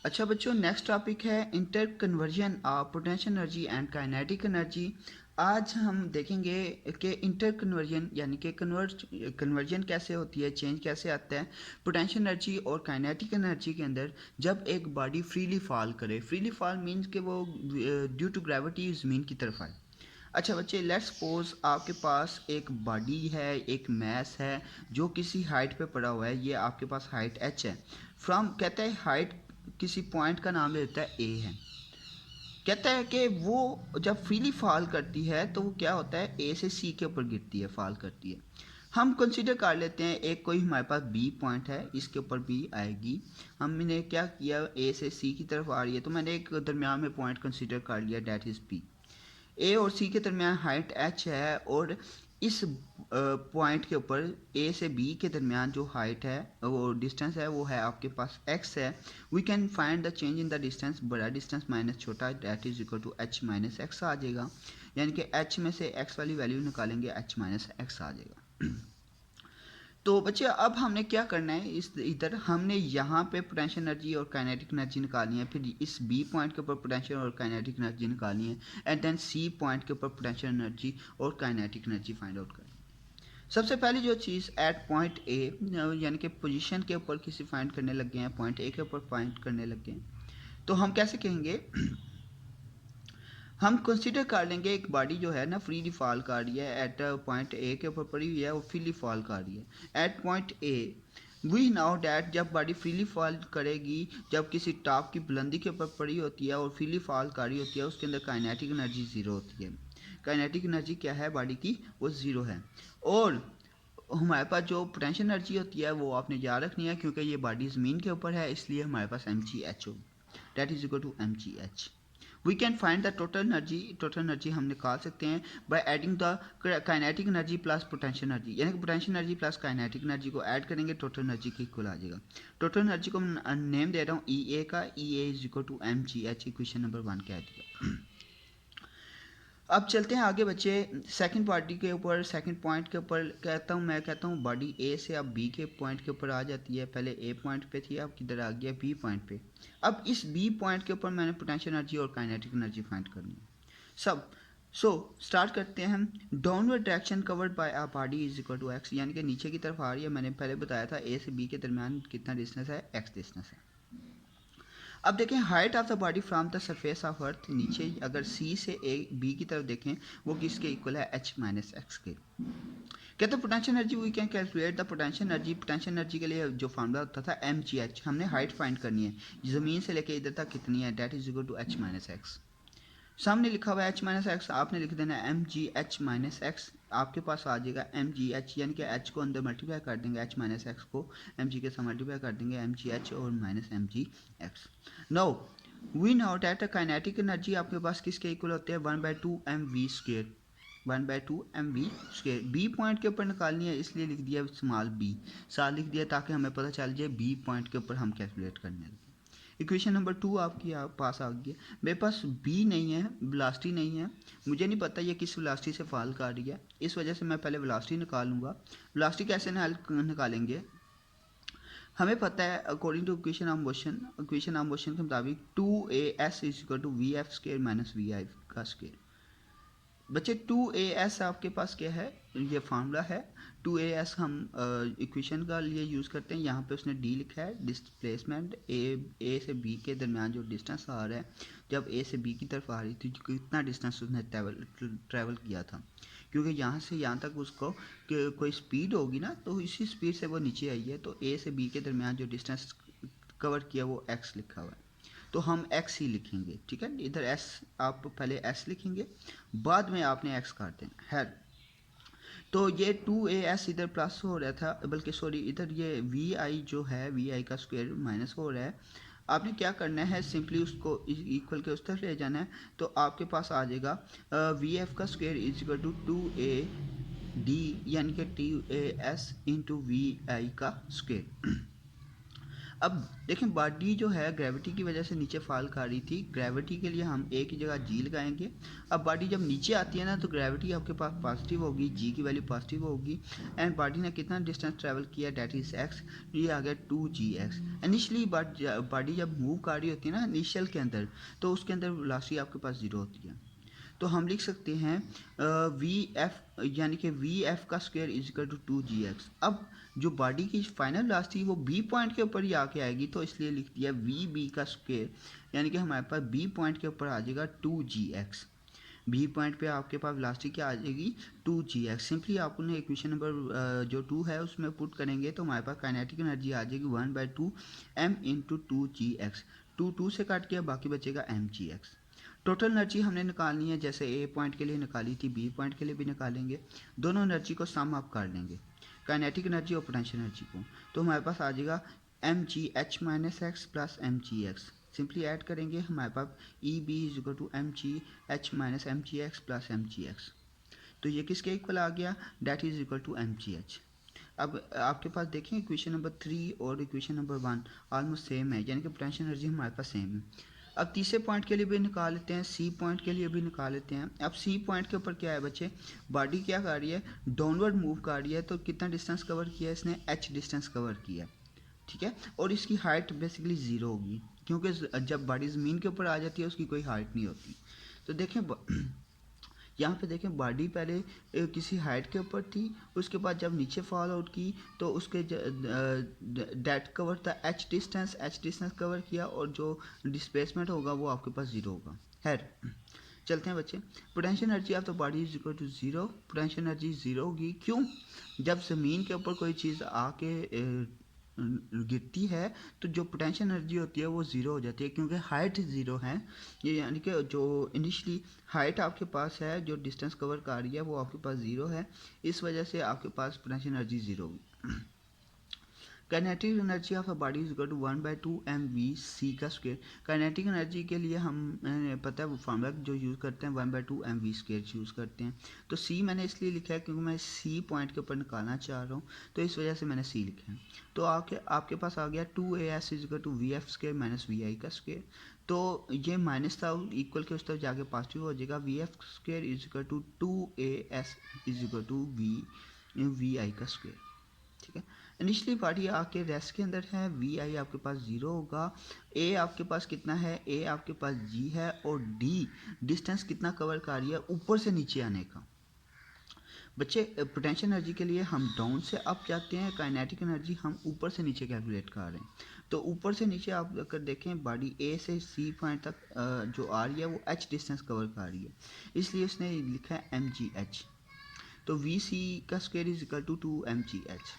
अच्छा बच्चों, next topic है inter conversion of potential energy and kinetic energy. आज हम देखेंगे कि इंटर कन्वर्जन यानी कि कन्वर्जन कैसे होती है, चेंज कैसे आता है पोटेंशियल एनर्जी और काइनेटिक एनर्जी के अंदर जब एक बॉडी फ्रीली फॉल करे। फ्रीली फॉल मीन्स कि वो ड्यू टू ग्रेविटी ज़मीन की तरफ आए। अच्छा बच्चे, लेट्स सपोज आपके पास एक बॉडी है, एक मैस है जो किसी हाइट पे पड़ा हुआ है। ये आपके पास हाइट h है। फ्रॉम कहते हैं हाइट किसी पॉइंट का नाम ले लेता है a है। कहता है कि वो जब फ्रीली फॉल करती है तो वो क्या होता है, a से c के ऊपर गिरती है, फॉल करती है। हम कंसीडर कर लेते हैं एक कोई हमारे पास b पॉइंट है, इसके ऊपर b आएगी। हमने क्या किया, a से c की तरफ आ रही है तो मैंने एक दरमियान में पॉइंट कंसीडर कर लिया, डेट इज़ p। ए और सी के दरमियान हाइट h है और इस पॉइंट के ऊपर ए से बी के दरमियान जो हाइट है, वो डिस्टेंस है, वो है आपके पास x है। We can find the change in the distance, बड़ा डिस्टेंस माइनस छोटा, that is equal to h minus x आ जाएगा। यानी कि h में से x वाली वैल्यू निकालेंगे, h माइनस एक्स आ जाएगा। तो बच्चे अब हमने क्या करना है, इस इधर हमने यहाँ पे पोटेंशियल एनर्जी और काइनेटिक एनर्जी निकालनी है, फिर इस बी पॉइंट के ऊपर पोटेंशियल और काइनेटिक एनर्जी निकालनी है, एंड देन सी पॉइंट के ऊपर पोटेंशियल एनर्जी और काइनेटिक एनर्जी फाइंड आउट करनी है। सबसे पहली जो चीज़ एट पॉइंट ए यानी कि पोजीशन के ऊपर किसी फाइंड करने लग गए हैं, पॉइंट ए के ऊपर फाइंड करने लग गए हैं, तो हम कैसे कहेंगे, हम कंसीडर कर लेंगे एक बॉडी जो है ना फ्रीली फॉल कर रही है, एट पॉइंट ए के ऊपर पड़ी हुई है, वो फ्रीली फॉल कर रही है at point A. We now that जब बॉडी फ्रीली फॉल करेगी, जब किसी टॉप की बुलंदी के ऊपर पड़ी होती है और फ्रीली फॉल कर रही होती है, उसके अंदर काइनेटिक एनर्जी ज़ीरो होती है। काइनेटिक एनर्जी क्या है बॉडी की, वो ज़ीरो है। और हमारे पास जो पोटेंशियल एनर्जी होती है वो आपने याद रखनी है, क्योंकि ये बॉडी ज़मीन के ऊपर है, इसलिए हमारे पास एम जी एच हो, that is equal to M ji H. We can find the total energy. Total energy हम निकाल सकते हैं by adding the kinetic energy plus potential energy, यानी कि potential energy plus kinetic energy को ऐड करेंगे, total energy की equal आ जाएगा। टोटल एनर्जी को नेम दे रहा हूँ ई ए का, E A is equal to M ji H, equation number 1 कह दिया। अब चलते हैं आगे बच्चे, सेकंड पार्टी के ऊपर, सेकंड पॉइंट के ऊपर मैं कहता हूँ बॉडी ए से अब बी के पॉइंट के ऊपर आ जाती है। पहले ए पॉइंट पे थी, अब किधर आ गया, बी पॉइंट पे। अब इस बी पॉइंट के ऊपर मैंने पोटेंशियल एनर्जी और काइनेटिक एनर्जी फाइंड करनी है सब। सो स्टार्ट करते हैं हम। Downward direction covered by a body is equal to x, यानी कि नीचे की तरफ आ रही है। मैंने पहले बताया था ए से बी के दरमियान कितना डिस्टेंस है, एक्स डिस्टेंस है। अब देखें height of the body from the surface of earth, नीचे अगर सी से ए बी की तरफ देखें, वो किसके इक्वल है, एच माइनस एक्स के। कहते हैं potential energy we can calculate the potential energy. Potential energy के लिए जो फार्मूला होता था एम जी एच, हमने हाइट फाइंड करनी है ज़मीन से लेके इधर तक कितनी है, that is equal to h minus x. सामने लिखा हुआ है एच माइनस एक्स, आपने लिख देना एम जी एच माइनस एक्स। आपके पास आ जाएगा एम जी एच, यानी कि एच को अंदर मल्टीप्लाई कर देंगे, एच माइनस एक्स को एम जी के साथ मल्टीप्लाई कर देंगे, एम जी एच और minus m g x. No we know that kinetic energy आपके पास किसके इक्वल होते हैं, 1/2 mv²। 1/2 mv²। बी पॉइंट के ऊपर निकालनी है, इसलिए लिख दिया स्मॉल बी, साथ लिख दिया ताकि हमें पता चल जाए बी पॉइंट के ऊपर हम कैलकुलेट करने लगे। इक्वेशन नंबर 2 आपकी पास आ गई है। मेरे पास बी नहीं है, वेलोसिटी नहीं है, मुझे नहीं पता ये किस वेलोसिटी से फॉल कर रही है, इस वजह से मैं पहले वेलोसिटी निकालूंगा। वेलोसिटी कैसे निकालेंगे, हमें पता है according to equation of motion, equation of motion के मुताबिक 2as is equal to V F square minus V I का स्केयर। बच्चे 2as आपके पास क्या है, ये फार्मूला है। 2as हम इक्वेशन का लिए यूज़ करते हैं, यहाँ पे उसने d लिखा है, डिस्प्लेसमेंट ए से b के दरमियान जो डिस्टेंस आ रहा है, जब a से b की तरफ आ रही थी, कितना डिस्टेंस उसने ट्रैवल किया था, क्योंकि यहाँ से यहाँ तक उसको कोई स्पीड होगी ना, तो इसी स्पीड से वो नीचे आई है, तो a से b के दरमियान जो डिस्टेंस कवर किया वो x लिखा हुआ है, तो हम x ही लिखेंगे। ठीक है, इधर s आप पहले s लिखेंगे, बाद में आपने x काट देना है। तो ये 2as इधर प्लस हो रहा था, बल्कि सॉरी इधर ये vi जो है, vi का स्क्वायर माइनस हो रहा है। आपने क्या करना है, सिंपली उसको इक्वल के उस तरफ ले जाना है, तो आपके पास आ जाएगा वी एफ का square is equal to 2a d, यानी कि 2as इंटू वी आई का स्क्वायर। अब देखें बॉडी जो है ग्रेविटी की वजह से नीचे फॉल कर रही थी, ग्रेविटी के लिए हम ए की जगह जी लगाएंगे। अब बॉडी जब नीचे आती है ना तो ग्रेविटी आपके पास पॉजिटिव होगी, जी की वैल्यू पॉजिटिव होगी, एंड बॉडी ने कितना डिस्टेंस ट्रैवल किया, डेट इज एक्स, ये आ गया 2gx। इनिशियली बॉडी जब मूव कर रही होती है ना इनिशियल के अंदर, तो उसके अंदर वेलोसिटी आपके पास ज़ीरो होती है। तो हम लिख सकते हैं वी एफ, यानी कि वी एफ का square is equal to 2gx। अब जो बॉडी की फाइनल वेलोसिटी वो बी पॉइंट के ऊपर ही आके आएगी, तो इसलिए लिख दिया वी बी का स्क्वायर, यानी कि हमारे पास बी पॉइंट के ऊपर आ जाएगा 2gx। बी पॉइंट पे आपके पास वेलोसिटी क्या आ जाएगी 2gx। सिंपली आपको इक्वेशन नंबर जो 2 है उसमें पुट करेंगे तो हमारे पास काइनेटिक एनर्जी आ जाएगी 1/2 m इंटू 2gx। 2 से काट के बाकी बचेगा mgx। टोटल एनर्जी हमने निकालनी है, जैसे ए पॉइंट के लिए निकाली थी बी पॉइंट के लिए भी निकालेंगे, दोनों एनर्जी को सम अप कर लेंगे, काइनेटिक एनर्जी और पोटेंशियल एनर्जी को। तो हमारे पास आ जाएगा mgh minus x plus mgx। Simply add करेंगे हमारे पास E B is equal to mgh minus mgx plus mgx। तो ये किसके इक्वल आ गया, that is equal to mgh। अब आपके पास देखें इक्वेशन नंबर 3 और इक्वेशन नंबर 1 ऑलमोस्ट सेम है, यानी कि पोटेंशियल एनर्जी हमारे पास सेम है। अब तीसरे पॉइंट के लिए भी निकाल लेते हैं, सी पॉइंट के लिए भी निकाल लेते हैं। अब सी पॉइंट के ऊपर क्या है बच्चे, बॉडी क्या कर रही है, डाउनवर्ड मूव कर रही है, तो कितना डिस्टेंस कवर किया है इसने, h डिस्टेंस कवर किया है, ठीक है। और इसकी हाइट बेसिकली ज़ीरो होगी, क्योंकि जब बॉडी ज़मीन के ऊपर आ जाती है उसकी कोई हाइट नहीं होती। तो देखें यहाँ पे देखें बॉडी पहले किसी हाइट के ऊपर थी, उसके बाद जब नीचे फॉल आउट की तो उसके डेट कवर था h डिस्टेंस कवर किया, और जो डिस्प्लेसमेंट होगा वो आपके पास ज़ीरो होगा। खैर चलते हैं बच्चे, potential energy of the body is equal to zero. Potential energy zero होगी, क्यों, जब ज़मीन के ऊपर कोई चीज़ आके गिरती है तो जो पोटेंशियल एनर्जी होती है वो ज़ीरो हो जाती है, क्योंकि हाइट ज़ीरो है। ये यानी कि जो इनिशली हाइट आपके पास है, जो डिस्टेंस कवर कर रही है वो आपके पास ज़ीरो है, इस वजह से आपके पास पोटेंशियल एनर्जी ज़ीरो होगी। Kinetic energy of a body is equal to 1/2 mv/c का स्क्वायर। काइनेटिक एनर्जी के लिए हम पता है वो फार्मूला जो यूज़ करते हैं 1/2 mv² यूज़ करते हैं। तो c मैंने इसलिए लिखा है क्योंकि मैं c पॉइंट के ऊपर निकालना चाह रहा हूँ, तो इस वजह से मैंने c लिखा है। तो आपके पास आ गया 2as is equal to vf² minus vi का स्क्वायर। तो ये माइनस था, इक्वल के उस तरफ जाके पॉजिटिव हो जाएगा, vf² is equal to 2as is equal to vi का स्क्वायर, ठीक है। इनिशली बॉडी आके रेस्ट के अंदर है, वी आई आपके पास ज़ीरो होगा, ए आपके पास कितना है, ए आपके पास जी है, और डी डिस्टेंस कितना कवर कर रही है ऊपर से नीचे आने का। बच्चे पोटेंशियल एनर्जी के लिए हम डाउन से अप जाते हैं, काइनेटिक एनर्जी हम ऊपर से नीचे कैलकुलेट कर रहे हैं। तो ऊपर से नीचे आप अगर देखें बॉडी ए से सी पॉइंट तक जो आ रही है वो एच डिस्टेंस कवर कर रही है, इसलिए उसने लिखा है mgh। तो वी सी का square is equal to 2mgh।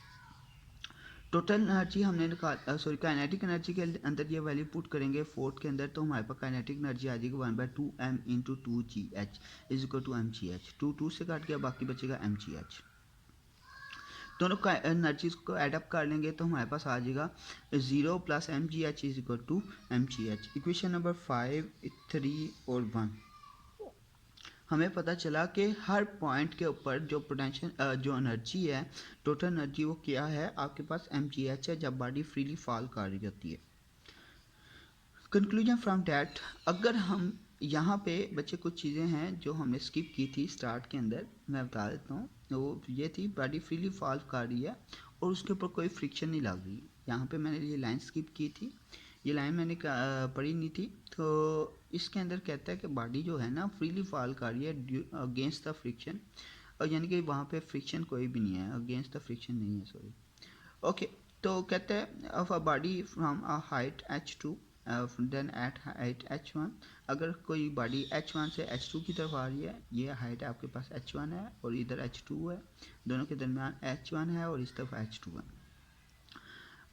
Total energy हमने निकाल काइनेटिक एनर्जी के अंदर ये वैल्यू पुट करेंगे फोर्थ के अंदर, तो हमारे पास काइनेटिक एनर्जी आ जाएगी 1/2 m into 2gh is equal to mgh। 2 से काट गया, बाकी बचेगा mgh। दोनों एनर्जीज को एडअप कर लेंगे तो हमारे पास आ जाएगा 0 plus mgh is equal to mgh। Equation number 5, 3 और 1 हमें पता चला कि हर पॉइंट के ऊपर जो पोटेंशियल जो एनर्जी है, टोटल एनर्जी वो क्या है, आपके पास mgh है जब बॉडी फ्रीली फॉल कर रही होती है। कंक्लूजन फ्रॉम डैट, अगर हम यहाँ पे बच्चे कुछ चीज़ें हैं जो हमने स्किप की थी स्टार्ट के अंदर, मैं बता देता हूँ। वो ये थी बॉडी फ्रीली फॉल कर रही है और उसके ऊपर कोई फ्रिक्शन नहीं लग रही। यहाँ पे मैंने ये लाइन स्किप की थी, ये लाइन मैंने पढ़ी नहीं थी। तो इसके अंदर कहता है कि बॉडी जो है ना फ्रीली फॉल कर रही है अगेंस्ट द फ्रिक्शन, और यानी कि वहाँ पे फ्रिक्शन कोई भी नहीं है, अगेंस्ट द फ्रिक्शन नहीं है, सॉरी। ओके, तो कहते हैं of a body from a height h2 then at height h1। अगर कोई बॉडी h1 से h2 की तरफ आ रही है, ये हाइट आपके पास h1 है और इधर h2 है, दोनों के दरमियान h1 है और इस तरफ h2 है।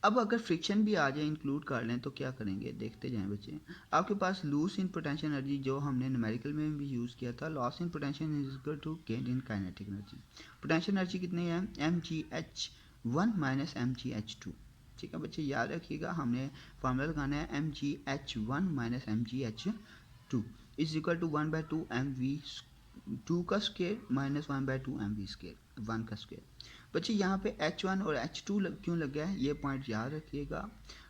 अब अगर फ्रिक्शन भी आ जाए, इंक्लूड कर लें, तो क्या करेंगे देखते जाएं बच्चे। आपके पास लूज इन पोटेंशियल एनर्जी जो हमने न्यूमेरिकल में भी यूज़ किया था, loss in potential is equal to gain in kinetic energy. Potential energy कितनी है, mgh1 माइनस mgh2। ठीक है बच्चे, याद रखिएगा हमने फार्मूला लगाना है mgh1 minus mgh2 is equal to 1/2 mv2 का स्क्वायर माइनस 1/2 mv² 1 का स्क्वायर। बच्चे यहाँ पे h1 और h2 क्यों लग गया है, ये पॉइंट याद रखिएगा।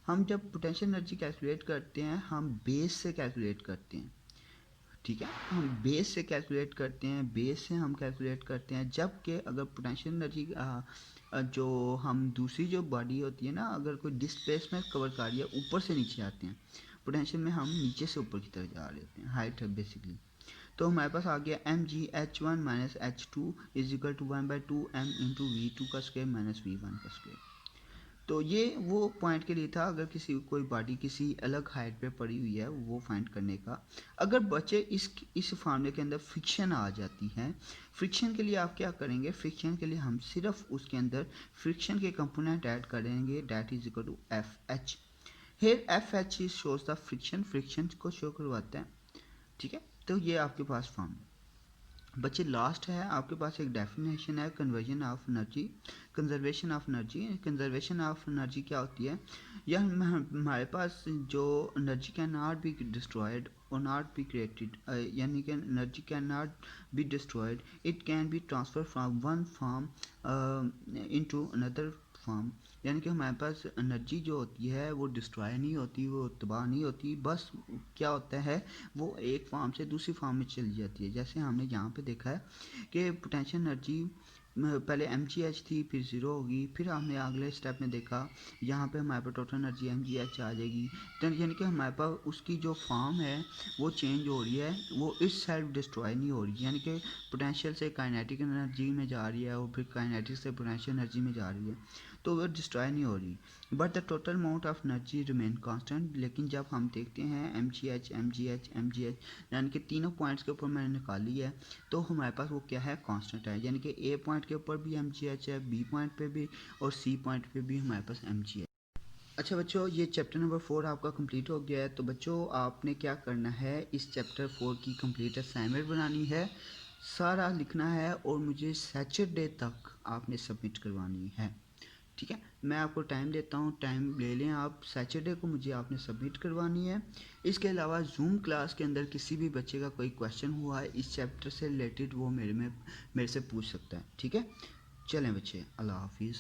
हम जब पोटेंशियल एनर्जी कैलकुलेट करते हैं हम बेस से कैलकुलेट करते हैं, ठीक है, हम बेस से कैलकुलेट करते हैं, बेस से हम कैलकुलेट करते हैं। जबकि अगर पोटेंशियल एनर्जी जो हम दूसरी जो बॉडी होती है ना, अगर कोई डिस्प्लेसमेंट कवर कर रही है ऊपर से नीचे आते हैं, पोटेंशियल में हम नीचे से ऊपर की तरफ जा रहे होते हैं, हाइट है बेसिकली। तो हमारे पास आ गया mgh1 minus h2 is equal to 1/2m into v2 का स्क्वायर माइनस v1 का स्क्वायर। तो ये वो पॉइंट के लिए था, अगर किसी कोई बॉडी किसी अलग हाइट पे पड़ी हुई है वो फाइंड करने का। अगर बच्चे इस फार्मूले के अंदर फ्रिक्शन आ जाती है, फ्रिक्शन के लिए आप क्या करेंगे, फ्रिक्शन के लिए हम सिर्फ उसके अंदर फ्रिक्शन के कंपोनेंट ऐड करेंगे, that is equal to f h. Here f h is shows the friction, friction को शो करवाता है, ठीक है। तो ये आपके पास फार्मूला बच्चे लास्ट है, आपके पास एक डेफिनेशन है conversion of energy, conservation of energy. Conservation of energy क्या होती है, यह हमारे पास जो energy can not be destroyed और नॉट बी क्रिएटेड, यानी कि energy can not be destroyed, it can be transfer from one form into another form. यानी कि हमारे पास एनर्जी जो होती है वो डिस्ट्रॉय नहीं होती, वो तबाह नहीं होती, बस क्या होता है वो एक फॉर्म से दूसरी फॉर्म में चली जाती है। जैसे हमने यहाँ पे देखा है कि पोटेंशियल एनर्जी पहले mgh थी, फिर ज़ीरो होगी, फिर हमने अगले स्टेप में देखा यहाँ पे हमारे पास टोटल एनर्जी mgh आ जाएगी। तो यानी कि हमारे पास उसकी जो फॉर्म है वो चेंज हो रही है, वो इस सेल्फ डिस्ट्रॉय नहीं हो रही, यानी कि पोटेंशियल से काइनेटिक एनर्जी में जा रही है और फिर काइनेटिक से पोटेंशियल एनर्जी में जा रही है, तो वो डिस्ट्रॉय नहीं हो रही, but the total amount of energy remain constant. लेकिन जब हम देखते हैं mgh यानी कि तीनों पॉइंट्स के ऊपर मैंने निकाली है, तो हमारे पास वो क्या है, कांस्टेंट है। यानी कि ए पॉइंट के ऊपर भी mgh है, बी पॉइंट पे भी और सी पॉइंट पे भी हमारे पास mgh है। अच्छा बच्चों, ये चैप्टर नंबर 4 आपका कंप्लीट हो गया है। तो बच्चों आपने क्या करना है, इस चैप्टर 4 की कंप्लीट असाइनमेंट बनानी है, सारा लिखना है और मुझे सैटरडे तक आपने सबमिट करवानी है, ठीक है। मैं आपको टाइम देता हूँ, टाइम ले लें आप, सैटरडे को मुझे आपने सबमिट करवानी है। इसके अलावा जूम क्लास के अंदर किसी भी बच्चे का कोई क्वेश्चन हुआ है इस चैप्टर से रिलेटेड, वो मेरे से पूछ सकता है, ठीक है। चलें बच्चे, अल्लाह हाफिज़।